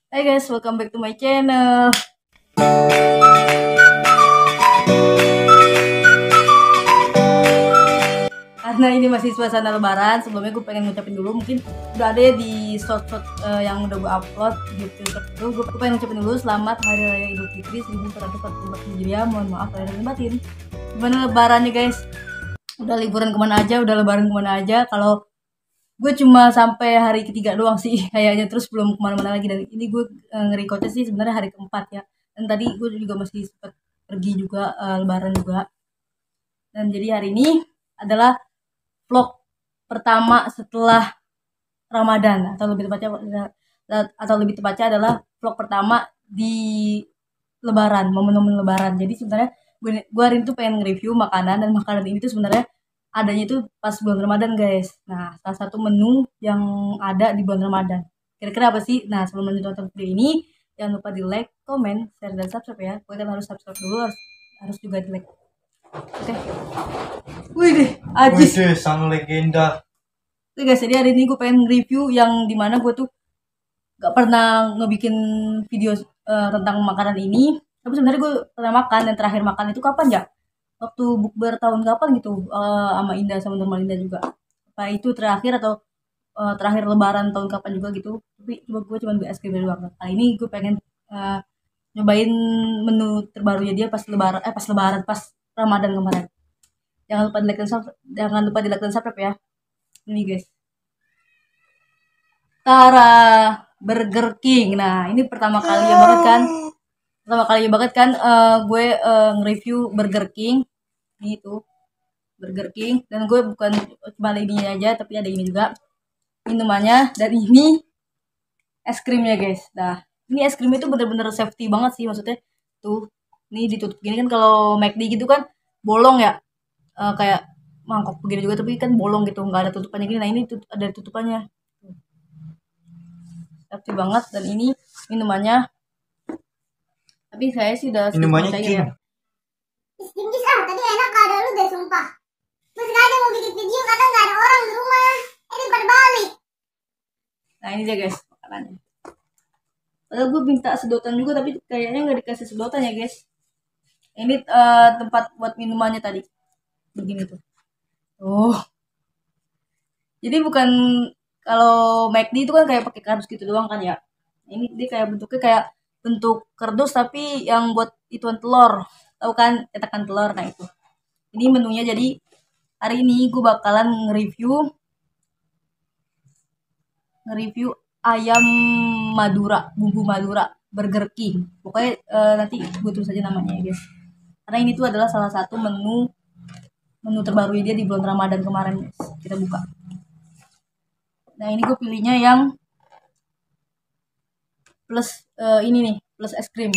Hai guys, welcome back to my channel. Karena ini masih suasana lebaran, sebelumnya gue pengen ngucapin dulu, mungkin udah ada ya di short-short yang udah gue upload di YouTube itu. Gue pengen ngucapin dulu selamat Hari Raya Idul Fitri 1444 Hijriah. Mohon maaf lahir dan batin. Gimana lebarannya guys? Udah liburan kemana aja? Udah lebaran kemana aja? Kalau gue cuma sampai hari ketiga doang sih kayaknya, terus belum kemana-mana lagi. Dan ini gue nge-recordnya sih sebenarnya hari keempat ya. Dan tadi gue juga masih sempat pergi juga, lebaran juga. Dan jadi hari ini adalah vlog pertama setelah Ramadan, atau lebih tepatnya adalah vlog pertama di Lebaran, momen-momen Lebaran. Jadi sebenarnya gue hari ini tuh pengen nge-review makanan, dan makanan ini tuh sebenarnya adanya tuh pas bulan Ramadan guys. Nah, salah satu menu yang ada di bulan Ramadan, kira-kira apa sih? Nah, sebelum lanjut nonton video ini, jangan lupa di like, comment, share, dan subscribe ya. Kalian harus subscribe dulu, harus juga di like. Oke. Wih deh, Ajis. Wih, sang legenda. Oke guys, jadi hari ini gue pengen review yang dimana gue tuh gak pernah ngebikin video tentang makanan ini. Tapi sebenarnya gue pernah makan, dan terakhir makan itu kapan ya? Waktu bukber tahun kapan gitu, sama Indah sama Normalinda juga. Apa itu terakhir, atau terakhir lebaran tahun kapan juga gitu. Tapi gue cuma beli es krim doang. Kali ini gue pengen nyobain menu terbarunya dia pas Ramadan kemarin. Jangan lupa di like dan subscribe ya. Ini guys. Tara, Burger King. Nah, ini pertama kali banget kan. Gue nge-review Burger King. Ini tuh Burger King, dan gue bukan cuma ini aja, tapi ada ini juga minumannya, dan ini es krimnya guys. Nah, ini es krimnya itu bener-bener safety banget sih, maksudnya tuh ini ditutup gini kan. Kalau McD gitu kan bolong ya, kayak mangkok begini juga, tapi kan bolong gitu, nggak ada tutupannya gini. Nah, ini ada tutupannya, safety banget. Dan ini minumannya, tapi saya sih udah Minumannya percaya King. ya. Tinggi ah, tadi enak kalau ada lu deh sumpah. Terus sengaja mau bikin video karena nggak ada orang di rumah. Ini pada balik. Nah, ini dia guys makanannya. Padahal gue minta sedotan juga, tapi kayaknya nggak dikasih sedotan ya guys. Ini tempat buat minumannya tadi, begini tuh. Oh, jadi bukan, kalau McD itu kan kayak pakai kardus gitu doang kan ya. Ini dia kayak bentuknya kayak bentuk kardus, tapi yang buat ituan telur. Tahu kan, cetakan telur. Nah, itu. Ini menunya. Jadi hari ini gue bakalan nge-review ayam Madura, bumbu Madura Burger King. Pokoknya nanti gue tulis aja namanya ya guys. Karena ini tuh adalah salah satu menu terbaru dia di bulan Ramadan kemarin guys. Kita buka. Nah, ini gue pilihnya yang plus ini nih, plus es krim.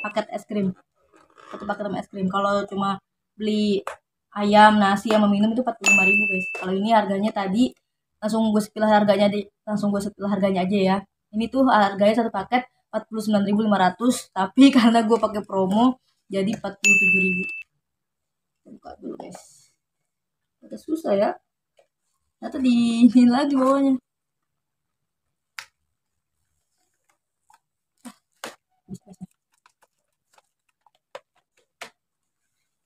Paket es krim. Satu paket sama es krim. Kalau cuma beli ayam, nasi sama minum itu 45.000 guys. Kalau ini harganya tadi langsung gue sepilah harganya aja ya. Ini tuh harganya satu paket 49.500, tapi karena gue pakai promo jadi 47.000. Buka dulu guys. Agak susah ya. Ternyata di ini lagi bawahnya.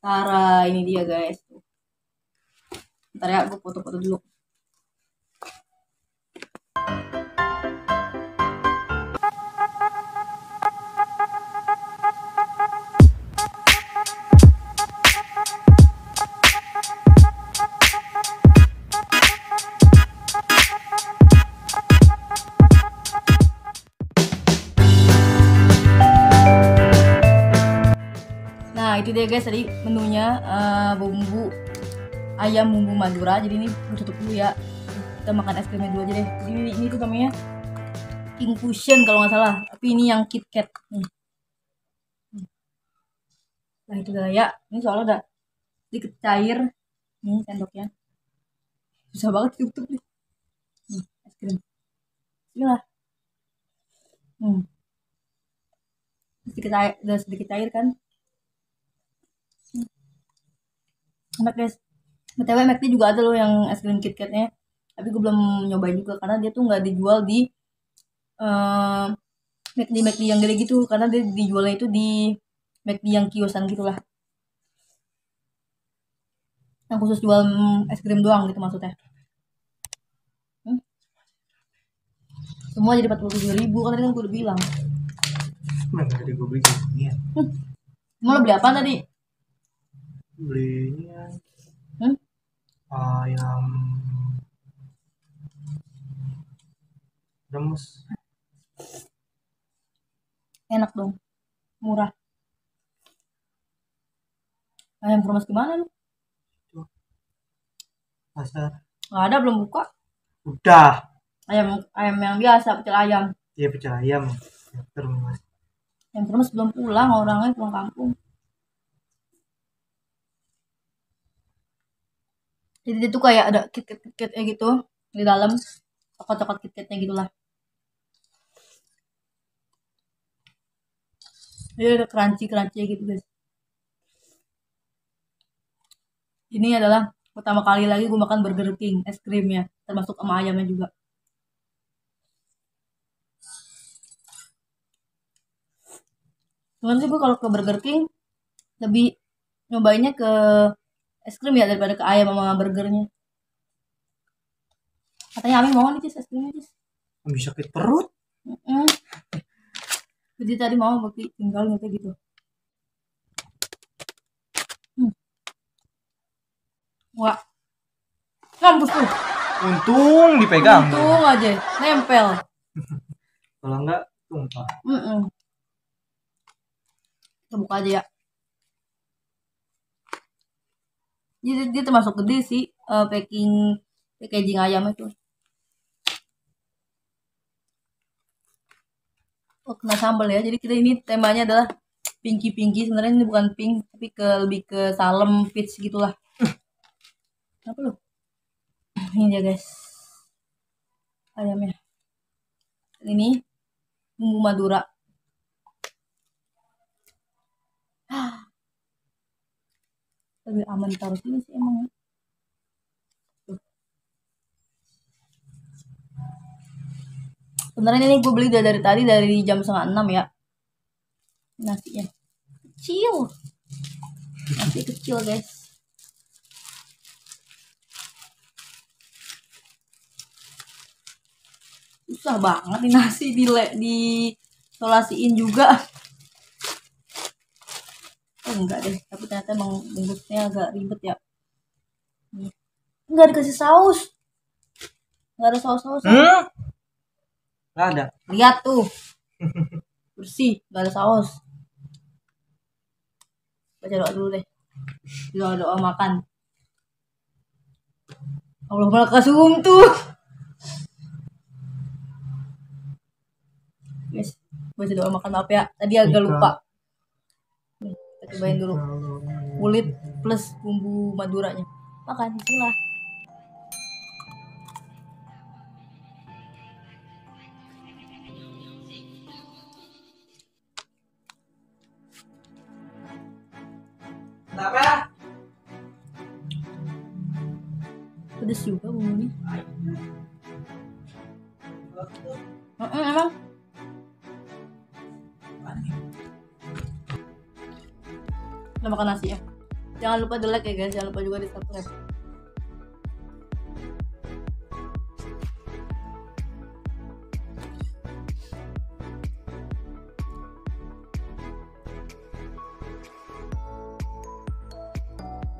Tara, ini dia guys. Ntar ya, gue foto-foto dulu. Nah, itu dia guys tadi menunya, bumbu ayam bumbu Madura. Jadi ini gue tutup dulu ya. Kita makan es krimnya dulu aja deh. Ini tuh namanya King Fusion kalau nggak salah. Tapi ini yang KitKat nih. Nah, itu udah ya. Ini soalnya udah sedikit cair. Nih sendoknya. Susah banget tutup nih. Es krim. Bismillah. Sedikit air, udah sedikit cair kan. Enak guys. BTW McD juga ada loh yang es krim KitKatnya. Tapi gue belum nyobain juga karena dia tuh nggak dijual di McD yang gede gitu, karena dia dijualnya itu di McD yang kiosan gitulah, yang khusus jual es krim doang gitu maksudnya. Semua jadi 47.000 kan tadi kan gue udah bilang. Mana tadi gue beli gini ya? Mau lo beli apa tadi? Belinya Hmm? ayam remes. Enak dong, murah. Ayam kremes gimana lu? Pasar. Nggak ada, belum buka. Udah. Ayam yang biasa, pecel ayam. Iya pecel ayam. Terus. Yang kremes belum pulang, orangnya pulang kampung. Jadi itu kayak ada kit-kitnya gitu di dalam, coklat kit-kitnya gitulah. Jadi ada crunchy gitu guys. Ini adalah pertama kali lagi gue makan Burger King es krimnya, termasuk sama ayamnya juga. Cuman sih gue kalau ke Burger King lebih nyobainnya ke es krim ya daripada ke ayam sama burgernya. Katanya Ami mau nih Cis, es krimnya Cis. Bisa sakit perut. Jadi tadi mau bukti tinggal kayak gitu. Wah, ngampus tuh. Untung dipegang. Untung aja, nempel. Kalau enggak tumpah. Kita buka aja ya. Jadi dia termasuk gede sih packaging ayam itu. Oh, kena sambal ya. Jadi kita ini temanya adalah pinky. Sebenarnya ini bukan pink, tapi lebih ke salem peach gitulah. Apa lu? Ini dia guys, ayamnya. Ini bumbu Madura. Lebih aman taruh sini sih emang. Sebenarnya ini gue beli dari tadi dari jam 5:30 ya. Nasinya kecil. Nasi kecil guys. Susah banget nih nasi di solasiin juga. Enggak deh, tapi ternyata emang bungkusnya agak ribet ya. Enggak dikasih saus. Enggak ada saus-saus. Enggak ada. Lihat tuh. Bersih, enggak ada saus. Baca doa dulu deh. Doa makan. Allahumma lakasum tuh. Guys, baca doa makan, maaf ya. Tadi agak lupa. Nih, kita cobain dulu. Kulit plus bumbu Maduranya. Makan, bismillah. Kenapa? Pedes juga bumbunya. Emang. Udah makan nasi ya. Jangan lupa di like ya guys. Jangan lupa juga di subscribe.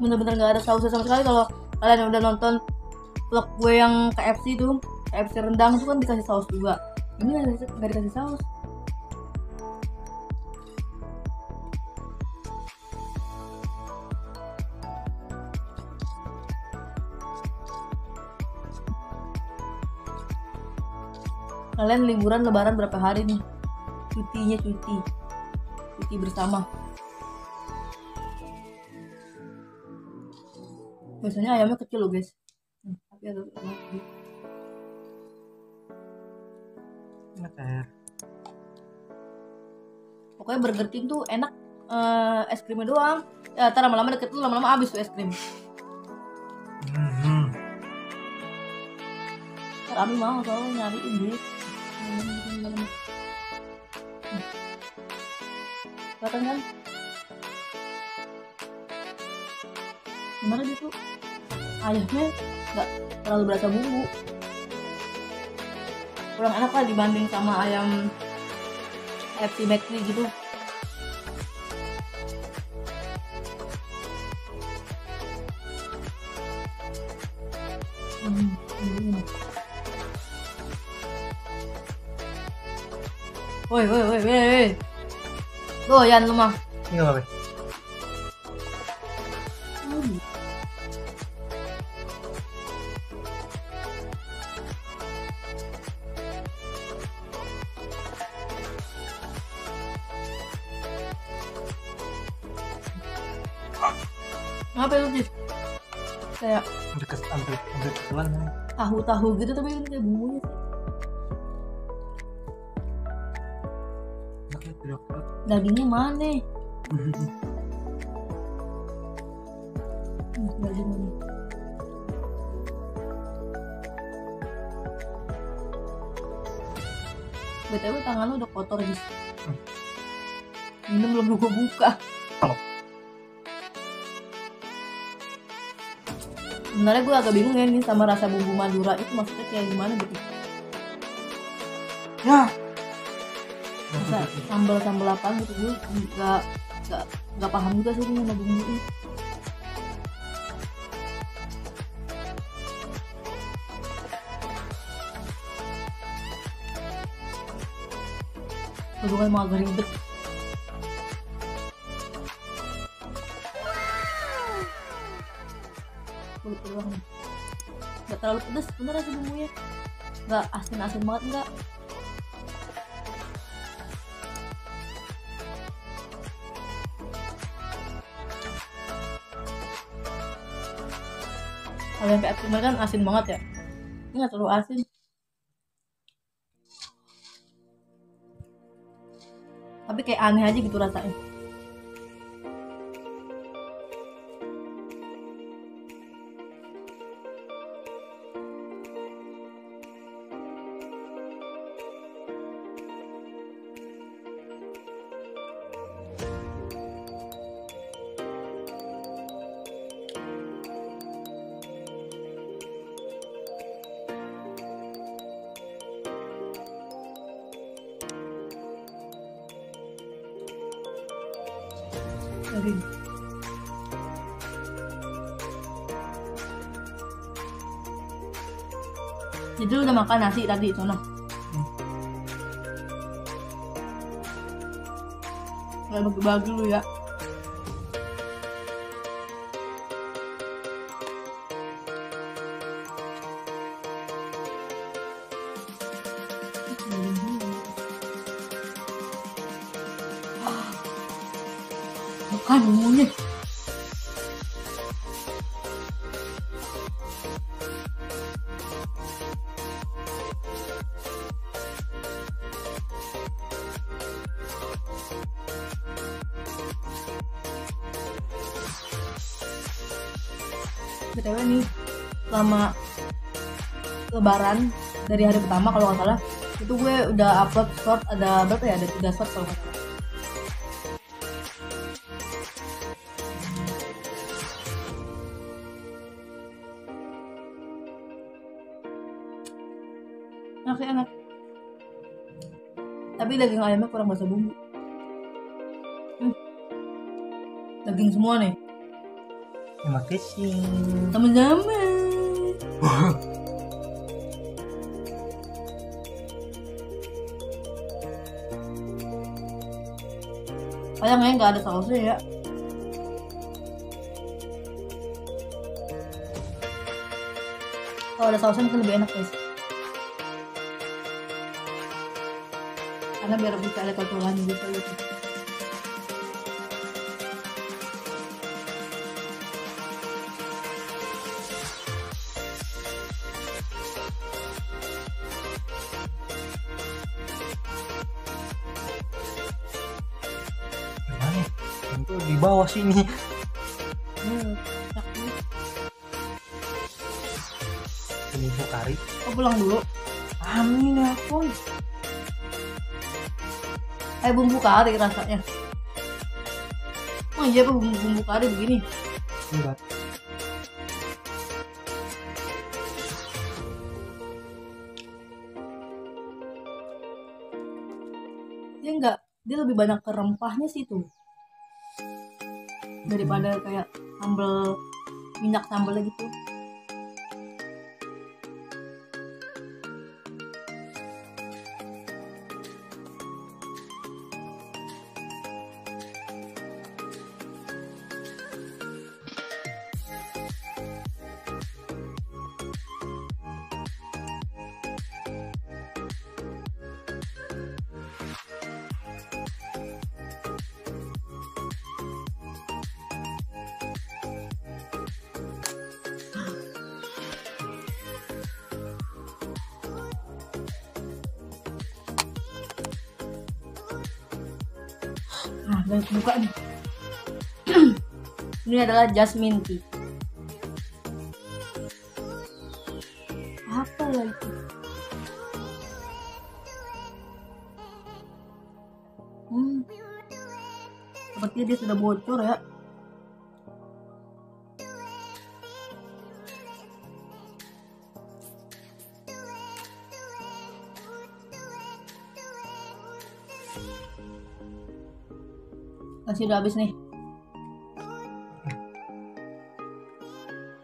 Bener-bener gak ada sausnya sama sekali. Kalau kalian udah nonton vlog gue yang KFC tuh, KFC rendang itu kan dikasih saus juga. Ini gak dikasih saus. Kalian liburan lebaran berapa hari nih? Cuti bersama. Biasanya ayamnya kecil loh guys. Tapi agak gede. Pokoknya Burger King tuh enak, es krimnya doang. Ya, ntar lama-lama deket tuh, lama-lama habis tuh es krim. Ntar Ami mau soalnya nyariin duit. kelihatan kan? Gimana gitu? Ayamnya nggak terlalu berasa bumbu. Kurang enak lah dibanding sama ayam FC Bakery gitu. Woi, woi, woi, woi. Doyan lu mah. Ini nggak apa-apa. Apa itu sih? Kayak Hampir ketelan. tahu-tahu gitu tapi kan kayak bumbunya sih. Dagingnya mana? Daging mana? BTW tangan lu udah kotor guys. Ini belum gua buka. Sebenarnya gue agak bingung ya nih sama rasa bumbu Madura itu maksudnya kayak gimana gitu. Ya. Rasa sambal apa gitu gue nggak paham juga sih ini sama bumbu ini. Gue mau agak ribet. Kulit doang nih. Nggak terlalu pedas bener sih bumbunya. Nggak asin-asin banget enggak. Kalau yang kayak kemarin kan asin banget ya. Ini nggak terlalu asin. Tapi kayak aneh aja gitu rasanya. Daging. Jadi lu udah makan nasi tadi sono? Nggak bagi-bagi lu ya. Bukan bumbunya. BTW nih, selama lebaran dari hari pertama kalau nggak salah itu gue udah upload short, ada berapa ya, ada 3 short kalau nggak salah. Enak. Tapi daging ayamnya kurang basah bumbu. Daging semua nih. Terima kasih. Sama-sama. Sayangnya nggak ada sausnya ya. Kalau ada sausnya mungkin lebih enak guys. Karena biar bisa ada cocolan gitu. Gimana? Itu di bawah sini. Enak nih. Ini kari. Oh, pulang dulu. Amin ya pun. Bumbu kari rasanya. Oh iya, apa bumbu kari begini? Enggak. Dia enggak, dia lebih banyak ke rempahnya sih tuh daripada kayak sambal, minyak sambalnya gitu. Nah, guys, buka nih. Ini adalah jasmine tea. Apa lah itu? Sepertinya dia sudah bocor ya. Nasi udah habis nih.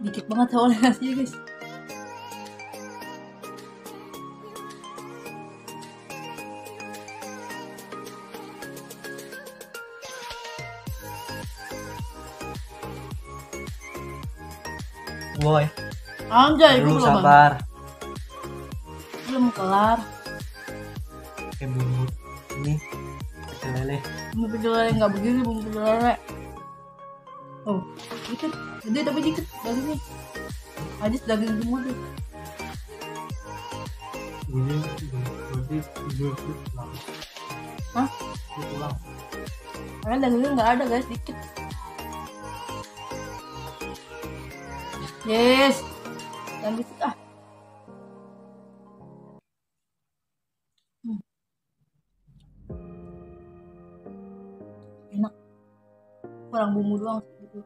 Dikit banget soalnya nasinya guys. Boy, Anjay, dulu gue sabar. belum kelar. Kayak bumbu ini pecel lele. Bumbu pecel lele nggak begini, bumbu pecel lele. Oh, dikit, gede tapi dikit dagingnya. Habis daging semua tuh. Pulang. Hah? Pulang. Karena dagingnya nggak ada guys, dikit. Yes, yang dikit ah. Enak. Kurang bumbu doang sih gitu.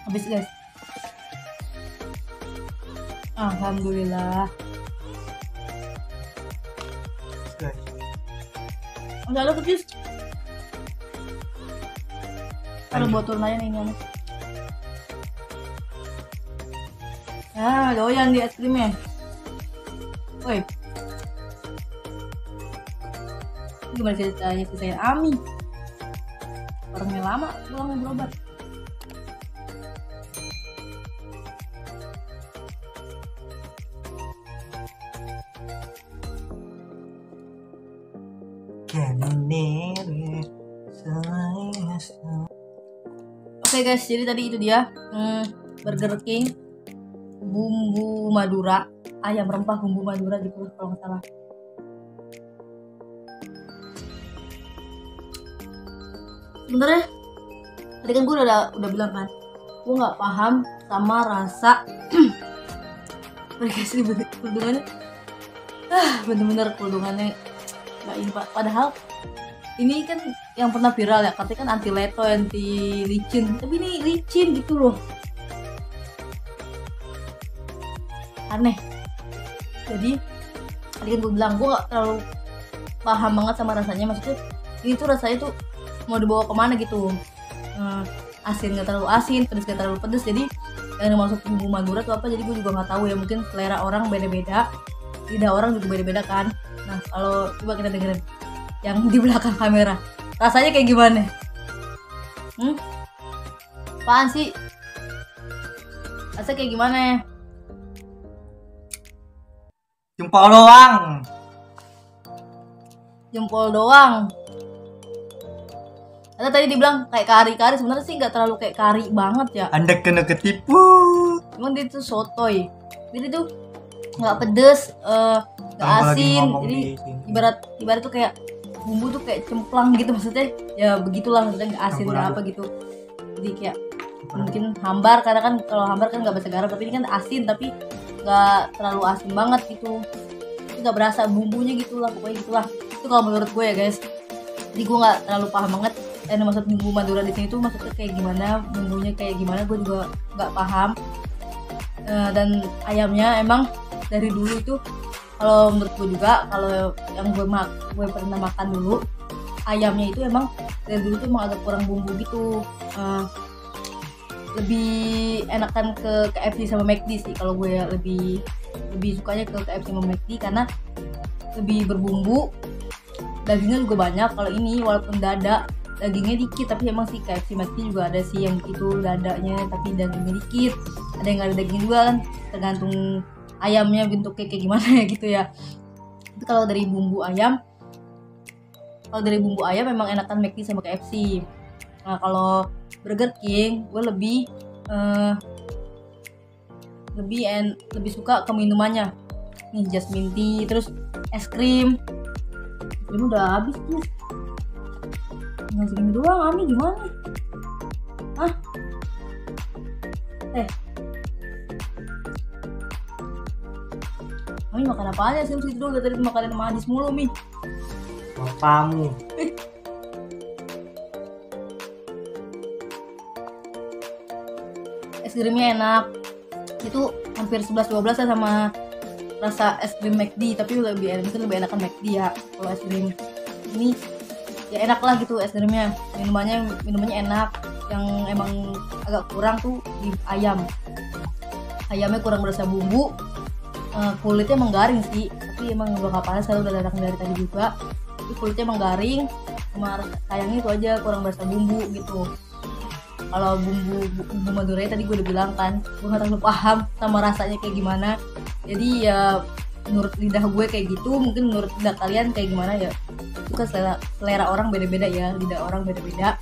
Habis guys. Alhamdulillah. Guys, Enggak ada kecil. Ada botol lain ini anu. Ah, doyan di es krimnya. Woi. Gimana ceritanya sih saya Ami? Orangnya lama pulang berobat. Oke guys, jadi tadi itu dia Burger King bumbu Madura, ayam rempah bumbu Madura gitu kalau nggak salah. Sebenernya tadi kan gue udah bilang kan, gue nggak paham sama rasa mereka sih kerudungannya, bener-bener kerudungannya nggak ini pak. Padahal ini kan yang pernah viral ya, katanya kan anti leto, anti licin, tapi ini licin gitu loh, aneh. Jadi tadi kan gue bilang gue gak terlalu paham banget sama rasanya, maksudnya ini tuh rasanya tuh mau dibawa kemana gitu. Asin gak terlalu asin, pedes gak terlalu pedes, jadi yang dimaksud bumbu Madura tuh apa, jadi gue juga gak tahu ya, mungkin selera orang beda-beda, lidah orang juga beda-beda kan. Nah kalau coba kita dengerin yang di belakang kamera, rasanya kayak gimana? Apaan sih? Rasanya kayak gimana? Jempol doang. Jempol doang. Karena tadi dibilang kayak kari-kari, sebenarnya sih nggak terlalu kayak kari banget ya. Anda kena ketipu. Cuman dia tuh sotoy. Jadi tuh nggak pedes, nggak Kamu lagi asin. ngomong Jadi di sini. ibarat tuh kayak bumbu tuh kayak cemplang gitu, maksudnya ya begitulah, maksudnya nggak asin nggak apa gitu. Jadi kayak mungkin hambar, karena kan kalau hambar kan nggak bahasa garam, tapi ini kan asin tapi nggak terlalu asin banget gitu. Jadi nggak berasa bumbunya gitulah, pokoknya gitulah. Itu kalau menurut gue ya guys. Jadi gue nggak terlalu paham banget maksud bumbu Madura di sini tuh maksudnya kayak gimana, bumbunya kayak gimana, gue juga nggak paham. Dan ayamnya emang dari dulu itu, kalau menurut gue juga, kalau yang gue pernah makan dulu, ayamnya itu emang dari dulu tuh emang agak kurang bumbu gitu. Lebih enakan ke KFC sama McD sih kalau gue ya, lebih sukanya ke KFC sama McD karena lebih berbumbu, dagingnya juga banyak. Kalau ini walaupun dada dagingnya dikit, tapi emang sih KFC McD juga ada sih yang itu dadanya tapi dagingnya dikit, ada yang nggak ada daging juga kan, tergantung ayamnya bentuknya kayak gimana ya gitu ya. Tapi kalau dari bumbu ayam memang enakan McD sama KFC. Nah kalau Burger King gue lebih suka ke minumannya nih, jasmine tea, terus es krim udah habis tuh. Nggak segini doang, Ami gimana? Hah? Ami makan apa aja sih situ dulu, dari makanan manis mulu Mi. Bapakmu. Es krimnya enak. Itu hampir 11-12 ya sama rasa es krim McD, tapi lebih enakan McD ya. Kalau es krim ini ya enak lah gitu es krimnya. Minumannya enak. Yang emang agak kurang tuh di ayamnya kurang berasa bumbu. Kulitnya emang garing sih, tapi emang gak panas, saya udah datang dari tadi juga. Tapi kulitnya emang garing, sama sayangnya itu aja kurang berasa bumbu gitu. Kalau bumbu Madura tadi gue udah bilang kan, gue gak terlalu paham sama rasanya kayak gimana. Jadi ya menurut lidah gue kayak gitu, mungkin menurut lidah kalian kayak gimana ya. Itu kan selera orang beda-beda ya, lidah orang beda-beda.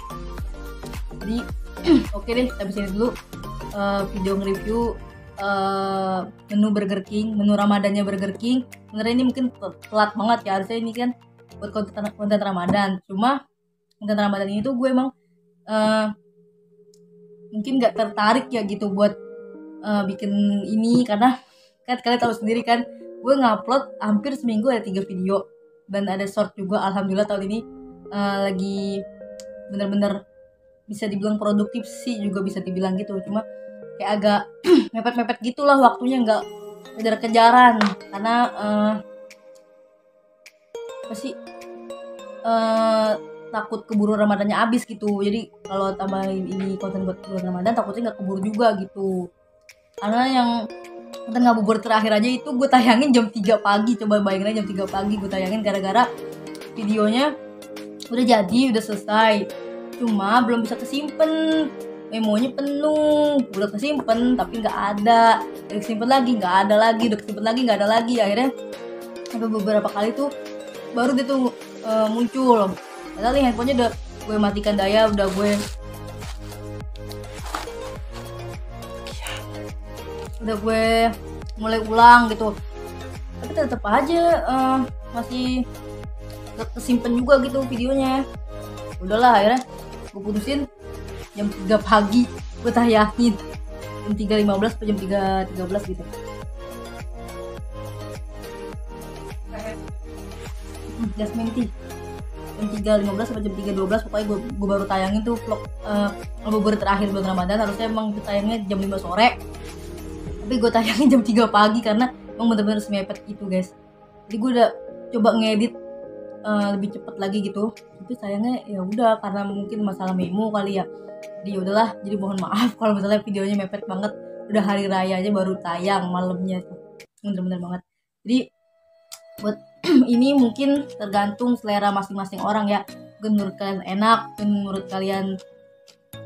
Jadi oke deh, sampai sini dulu video nge-review menu Burger King, menu Ramadannya Burger King. Sebenarnya ini mungkin telat banget ya, harusnya ini kan buat konten Ramadan. Cuma konten Ramadan ini tuh gue emang mungkin nggak tertarik ya gitu buat bikin ini, karena kan kalian tahu sendiri kan gue ngupload hampir seminggu ada 3 video dan ada short juga. Alhamdulillah tahun ini lagi bener-bener bisa dibilang produktif sih, juga bisa dibilang gitu. Cuma kayak agak mepet-mepet gitulah waktunya, nggak kejar-kejaran karena takut keburu Ramadannya habis gitu. Jadi kalau tambahin ini konten buat bulan Ramadan takutnya nggak keburu juga gitu. Karena yang konten ngabuburit terakhir aja itu gue tayangin jam 3 pagi. Coba bayangin aja jam 3 pagi gue tayangin, gara-gara videonya udah jadi, udah selesai, cuma belum bisa kesimpen, memonya penuh. Udah kesimpen tapi nggak ada, udah kesimpen lagi nggak ada lagi, udah kesimpen lagi nggak ada lagi. Akhirnya sampai beberapa kali tuh baru dia tuh muncul. Padahal nih handphonenya udah gue matikan daya, udah gue mulai ulang gitu, tapi tetap aja masih gak kesimpan juga gitu videonya. Udahlah, akhirnya gue putusin jam 3 pagi gue tayangin, jam 3.15 atau jam 3.13 gitu. Jasmine tea jam 3.15 sampai jam 3.12 pokoknya gue baru tayangin tuh vlog ngabuburit terakhir bulan Ramadan. Harusnya emang tayangnya jam 5 sore, tapi gue tayangin jam 3 pagi karena emang bener-bener semepet gitu guys. Jadi gue udah coba ngedit lebih cepet lagi gitu, tapi sayangnya ya udah karena mungkin masalah memo kali ya. Jadi udahlah, jadi mohon maaf kalau misalnya videonya mepet banget, udah hari raya aja baru tayang malamnya tuh, bener-bener banget. Jadi buat ini mungkin tergantung selera masing-masing orang ya. Mungkin menurut kalian enak, mungkin menurut kalian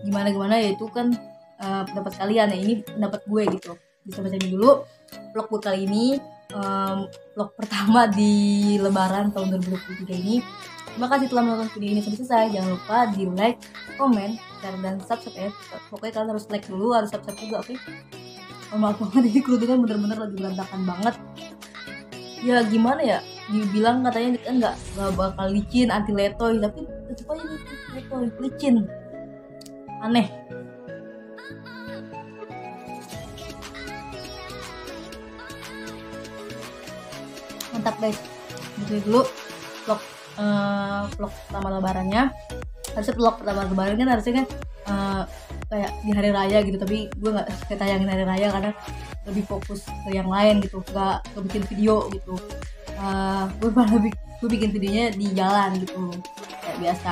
gimana ya, itu kan pendapat kalian ya. Ini pendapat gue gitu. Bisa baca dulu vlog gue kali ini. vlog pertama di Lebaran tahun 2023 ini. Terima kasih telah menonton video ini sampai selesai. Jangan lupa di like, komen, share, dan subscribe. Pokoknya kalian harus like dulu, harus subscribe juga, oke? Maaf banget, ini kerudungan bener-bener lagi berantakan banget. Ya gimana ya, dibilang katanya kan nggak bakal licin, anti letoy, tapi tetep aja letoy, licin, aneh. Mantap guys, begini dulu vlog pertama lebarannya. Harusnya vlog pertama lebaran kan harusnya kan kayak di hari raya gitu, tapi gue nggak ketayangin hari raya karena lebih fokus ke yang lain gitu, nggak bikin video gitu. Gue bikin videonya di jalan gitu kayak biasa,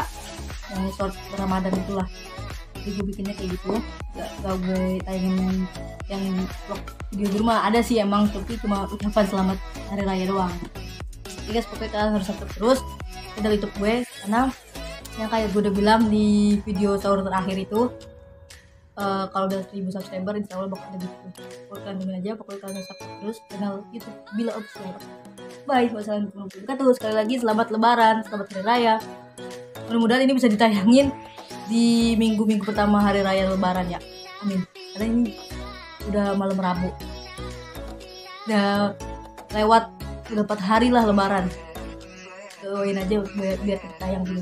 yang short Ramadan itulah. Jadi gue bikinnya kayak gitu, gak gue tayangin yang vlog video di rumah. Ada sih emang, tapi cuma ucapan selamat hari raya doang. Jadi guys, pokoknya kalian harus subscribe terus channel YouTube gue, karena yang kayak gue udah bilang di video sahur terakhir itu, kalau udah 1000 subscriber insya Allah bakal ada gitu. Pokoknya kalian tungguin aja, pokoknya kalian harus subscribe terus channel YouTube Bila Official. Bye, wassalamualaikum warahmatullahi wabarakatuh. Sekali lagi selamat lebaran, selamat hari raya. Mudah-mudahan ini bisa ditayangin di minggu-minggu pertama hari raya lebaran ya, amin. Karena ini udah malam Rabu, udah lewat 4 hari lah lebaran. Doain aja biar tayang dulu.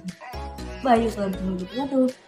Bye, assalamualaikum warahmatullahi wabarakatuh.